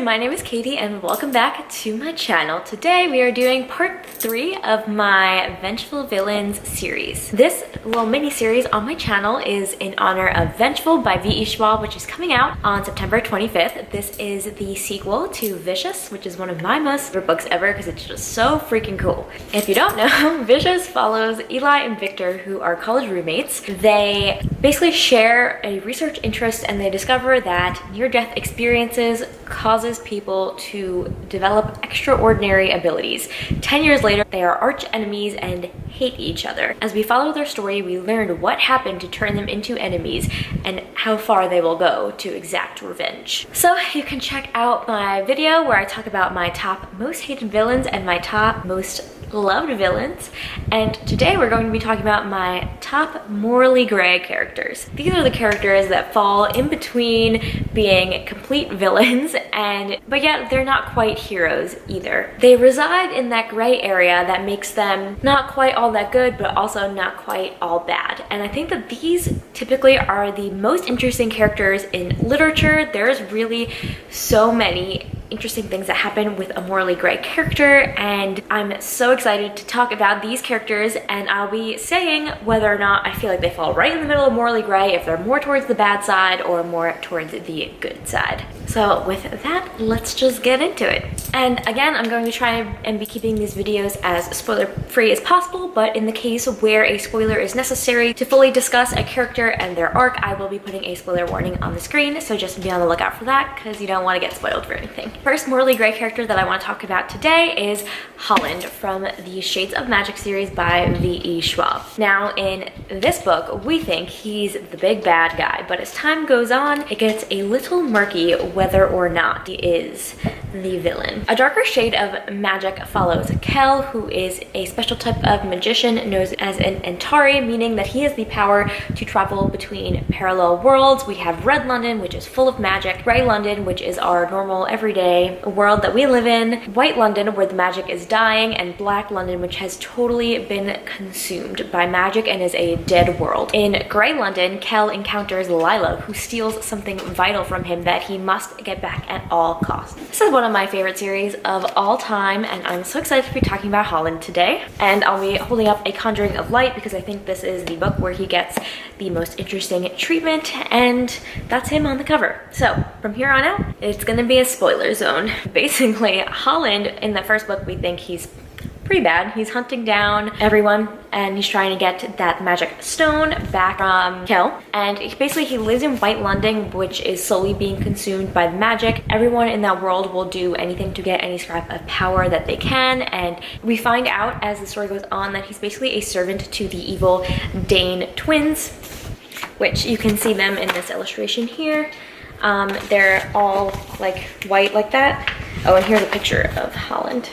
my name is Katie and welcome back to my channel. Today we are doing part 3 of my Vengeful Villains series. This little mini series on my channel is in honor of Vengeful by VE Schwab, which is coming out on September 25th. This is the sequel to Vicious, which is one of my most favorite books ever because it's just so freaking cool. If you don't know, Vicious follows Eli and Victor, who are college roommates. They basically share a research interest and they discover that near-death experiences causes people to develop extraordinary abilities. 10 years later, they are arch enemies and hate each other. As we follow their story, we learn what happened to turn them into enemies and how far they will go to exact revenge. So you can check out my video where I talk about my top most hated villains and my top most loved villains, and today we're going to be talking about my top morally gray characters. These are the characters that fall in between being complete villains but yet they're not quite heroes either. They reside in that gray area that makes them not quite all that good but also not quite all bad, and I think that these typically are the most interesting characters in literature. There's really so many interesting things that happen with a morally gray character, and I'm so excited to talk about these characters, and I'll be saying whether or not I feel like they fall right in the middle of morally gray, if they're more towards the bad side or more towards the good side. So with that, let's just get into it. And again, I'm going to try and be keeping these videos as spoiler free as possible, but in the case where a spoiler is necessary to fully discuss a character and their arc, I will be putting a spoiler warning on the screen, so just be on the lookout for that because you don't want to get spoiled for anything. First morally gray character that I want to talk about today is Holland from the Shades of Magic series by VE Schwab. Now in this book, we think he's the big bad guy, but as time goes on, it gets a little murky whether or not he is the villain. A darker shade of magic follows Kel, who is a special type of magician known as an Antari, meaning that he has the power to travel between parallel worlds. We have Red London, which is full of magic, Grey London, which is our normal everyday world that we live in, White London, where the magic is dying, and Black London, which has totally been consumed by magic and is a dead world. In Grey London, Kel encounters Lila, who steals something vital from him that he must get back at all costs. This is one of my favorite series of all time, and I'm so excited to be talking about Holland today. And I'll be holding up A Conjuring of Light because I think this is the book where he gets the most interesting treatment, and that's him on the cover. So from here on out, it's gonna be a spoiler zone. Basically, Holland, in the first book, we think he's pretty bad. He's hunting down everyone and he's trying to get that magic stone back from Kel. And basically he lives in White London, which is slowly being consumed by the magic. Everyone in that world will do anything to get any scrap of power that they can. And we find out as the story goes on that he's basically a servant to the evil Dane twins, which you can see them in this illustration here. They're all like white like that. Oh, and here's a picture of Holland.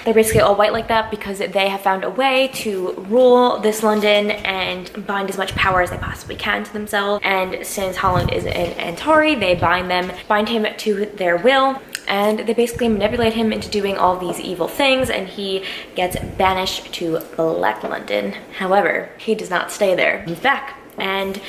They're basically all white like that because they have found a way to rule this London and bind as much power as they possibly can to themselves. And since Holland is an Antari, they bind him to their will, and they basically manipulate him into doing all these evil things, and he gets banished to Black London. However, he does not stay there. He's back, and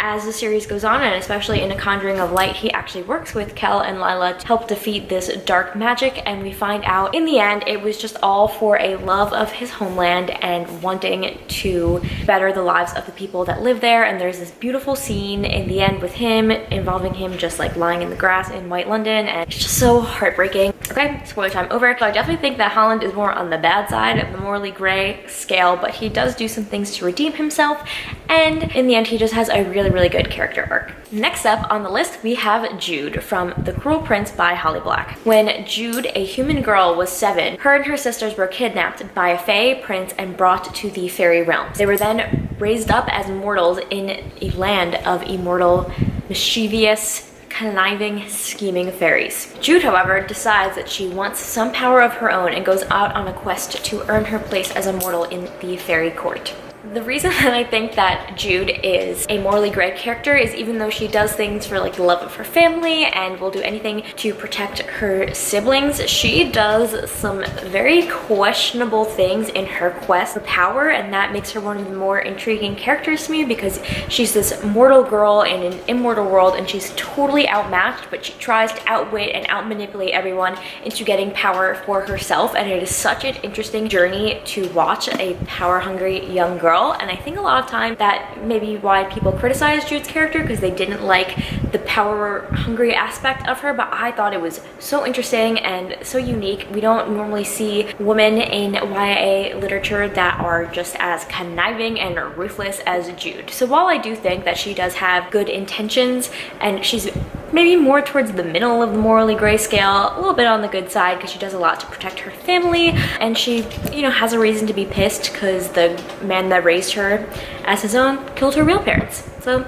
as the series goes on, and especially in A Conjuring of Light, he actually works with Kel and Lila to help defeat this dark magic, and we find out in the end it was just all for a love of his homeland and wanting to better the lives of the people that live there. And there's this beautiful scene in the end with him, involving him just like lying in the grass in White London, and it's just so heartbreaking. Okay, spoiler time over. So I definitely think that Holland is more on the bad side of the morally gray scale, but he does do some things to redeem himself, and in the end he just has a really good character arc. Next up on the list, we have Jude from The Cruel Prince by Holly Black. When Jude, a human girl, was 7, her and her sisters were kidnapped by a fae prince and brought to the fairy realms. They were then raised up as mortals in a land of immortal, mischievous, conniving, scheming fairies. Jude, however, decides that she wants some power of her own and goes out on a quest to earn her place as a mortal in the fairy court. The reason that I think that Jude is a morally gray character is even though she does things for like the love of her family and will do anything to protect her siblings, she does some very questionable things in her quest for power, and that makes her one of the more intriguing characters to me because she's this mortal girl in an immortal world and she's totally outmatched, but she tries to outwit and outmanipulate everyone into getting power for herself, and it is such an interesting journey to watch a power-hungry young girl. And I think a lot of time that may be why people criticize Jude's character, because they didn't like the power-hungry aspect of her, but I thought it was so interesting and so unique. We don't normally see women in YA literature that are just as conniving and ruthless as Jude. So while I do think that she does have good intentions and she's maybe more towards the middle of the morally gray scale, a little bit on the good side because she does a lot to protect her family, and she, you know, has a reason to be pissed because the man that raised her as his own killed her real parents. So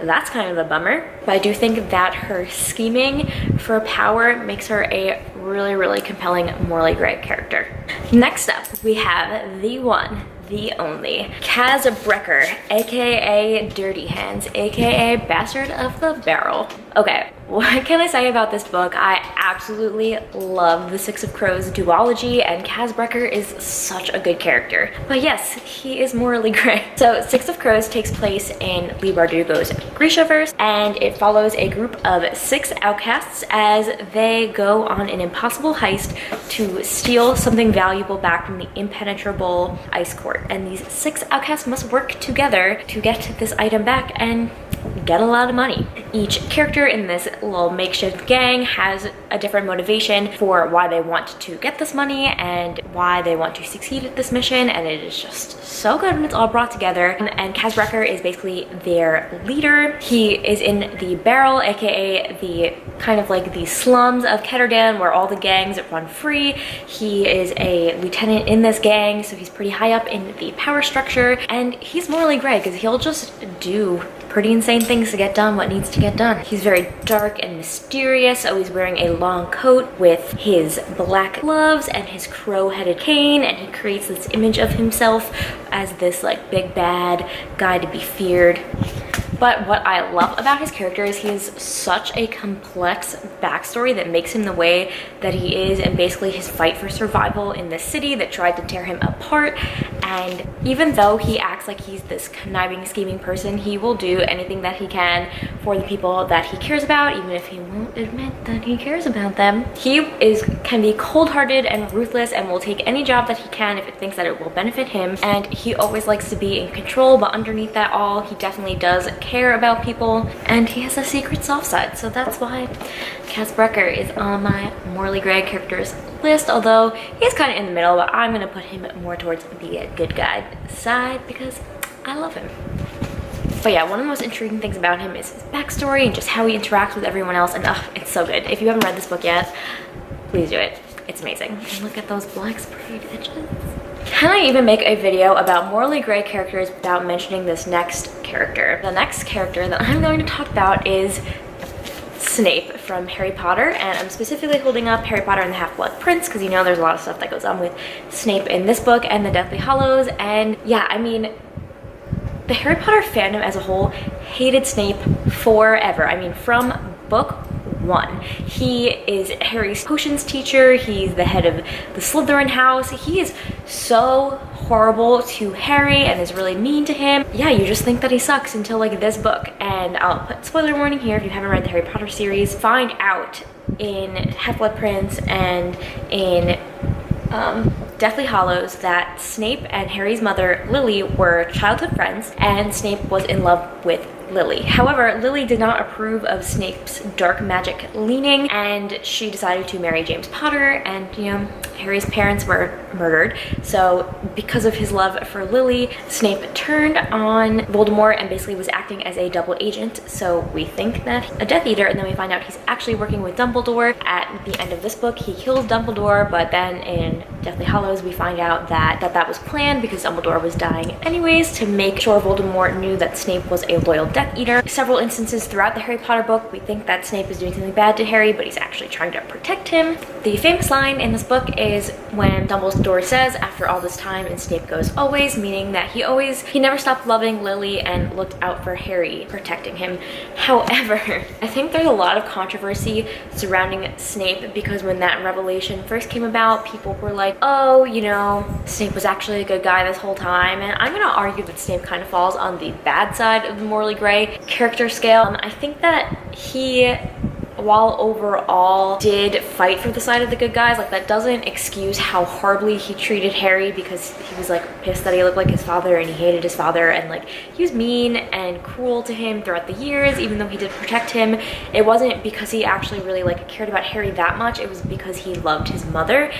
that's kind of a bummer. But I do think that her scheming for power makes her a really compelling morally gray character. Next up, we have the one, the only, Kaz Brecker, aka Dirty Hands, aka Bastard of the Barrel. Okay, what can I say about this book? I absolutely love the Six of Crows duology, and Kaz Brecker is such a good character. But yes, he is morally gray. So Six of Crows takes place in Leigh Bardugo's Grishaverse, and it follows a group of 6 outcasts as they go on an impossible heist to steal something valuable back from the impenetrable ice court. And these 6 outcasts must work together to get this item back and get a lot of money. Each character in this little makeshift gang has a different motivation for why they want to get this money and why they want to succeed at this mission, and it is just so good when it's all brought together. And Kaz Brecker is basically their leader. He is in the Barrel, aka the kind of like the slums of Ketterdam where all the gangs run free. He is a lieutenant in this gang, so he's pretty high up in the power structure, and he's morally gray because he'll just do pretty insane things to get done what needs to get done. He's very dark and mysterious, always wearing a long coat with his black gloves and his crow-headed cane, and he creates this image of himself as this like big bad guy to be feared. But what I love about his character is he has such a complex backstory that makes him the way that he is, and basically his fight for survival in this city that tried to tear him apart. And even though he acts like he's this conniving, scheming person, he will do anything that he can for the people that he cares about, even if he won't admit that he cares about them. He can be cold-hearted and ruthless and will take any job that he can if it thinks that it will benefit him. And he always likes to be in control, but underneath that all, he definitely does care about people, and he has a secret soft side. So that's why Kaz Brecker is on my morally gray characters list, although he's kind of in the middle, but I'm gonna put him more towards the good guy side because I love him. But yeah, one of the most intriguing things about him is his backstory and just how he interacts with everyone else, and it's so good. If you haven't read this book yet, please do it. It's amazing. And look at those black sprayed edges. Can I even make a video about morally gray characters without mentioning this next character? The next character that I'm going to talk about is Snape from Harry Potter, and I'm specifically holding up Harry Potter and the Half-Blood Prince because you know there's a lot of stuff that goes on with Snape in this book and the Deathly Hallows. And yeah, I mean, the Harry Potter fandom as a whole hated Snape forever. I mean, from book 1. He is Harry's potions teacher. He's the head of the Slytherin house. He is so horrible to Harry and is really mean to him. Yeah, you just think that he sucks until like this book. And I'll put spoiler warning here if you haven't read the Harry Potter series. Find out in Half-Blood Prince and in Deathly Hallows that Snape and Harry's mother Lily were childhood friends, and Snape was in love with Lily. However, Lily did not approve of Snape's dark magic leaning, and she decided to marry James Potter, and you know, Harry's parents were murdered. So because of his love for Lily, Snape turned on Voldemort and basically was acting as a double agent. So we think that a Death Eater, and then we find out he's actually working with Dumbledore. At the end of this book, he kills Dumbledore, but then in Deathly Hallows, we find out that was planned because Dumbledore was dying anyways, to make sure Voldemort knew that Snape was a loyal Death Eater. Several instances throughout the Harry Potter book, we think that Snape is doing something bad to Harry, but he's actually trying to protect him. The famous line in this book is when Dumbledore says, after all this time, and Snape goes, always, meaning that he never stopped loving Lily and looked out for Harry, protecting him. However, I think there's a lot of controversy surrounding Snape because when that revelation first came about, people were like, oh, you know, Snape was actually a good guy this whole time. And I'm gonna argue that Snape kind of falls on the bad side of the morally gray character scale. I think that he, while overall did fight for the side of the good guys, like that doesn't excuse how horribly he treated Harry, because he was like pissed that he looked like his father and he hated his father, and like he was mean and cruel to him throughout the years. Even though he did protect him, it wasn't because he actually really like cared about Harry that much. It was because he loved his mother,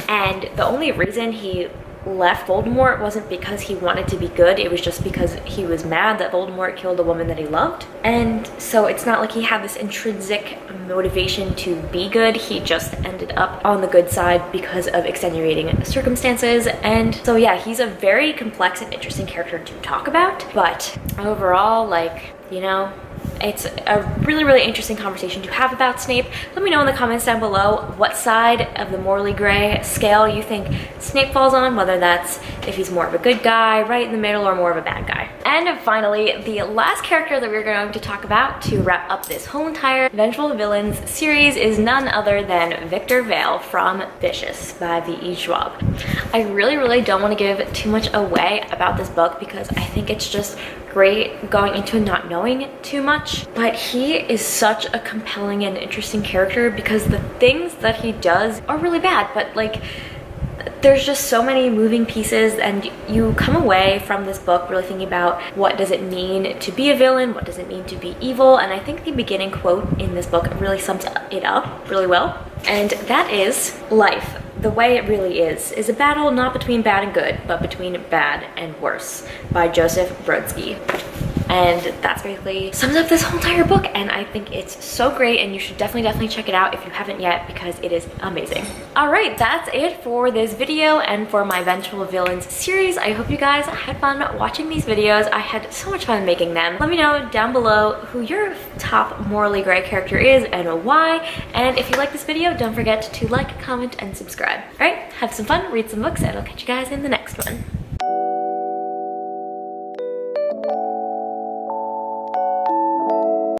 and the only reason he left Voldemort wasn't because he wanted to be good, it was just because he was mad that Voldemort killed a woman that he loved. And so it's not like he had this intrinsic motivation to be good, he just ended up on the good side because of extenuating circumstances. And so yeah, he's a very complex and interesting character to talk about, but overall, like, you know, it's a really interesting conversation to have about Snape. Let me know in the comments down below what side of the morally gray scale you think Snape falls on, whether that's if he's more of a good guy, right in the middle, or more of a bad guy. And finally, the last character that we're going to talk about to wrap up this whole entire Vengeful Villains series is none other than Victor Vale from Vicious by VE Schwab. I really don't want to give too much away about this book because I think it's just great going into not knowing too much, but he is such a compelling and interesting character because the things that he does are really bad, but like there's just so many moving pieces, and you come away from this book really thinking about what does it mean to be a villain, what does it mean to be evil. And I think the beginning quote in this book really sums it up really well, and that is, life, the way it really is a battle not between bad and good, but between bad and worse, by Joseph Brodsky. And that's basically sums up this whole entire book, and I think it's so great, and you should definitely check it out if you haven't yet because it is amazing. All right, that's it for this video and for my Vengeful Villains series. I hope you guys had fun watching these videos. I had so much fun making them. Let me know down below who your top morally gray character is and why. And if you like this video, don't forget to like, comment, and subscribe. All right, have some fun, read some books, and I'll catch you guys in the next one.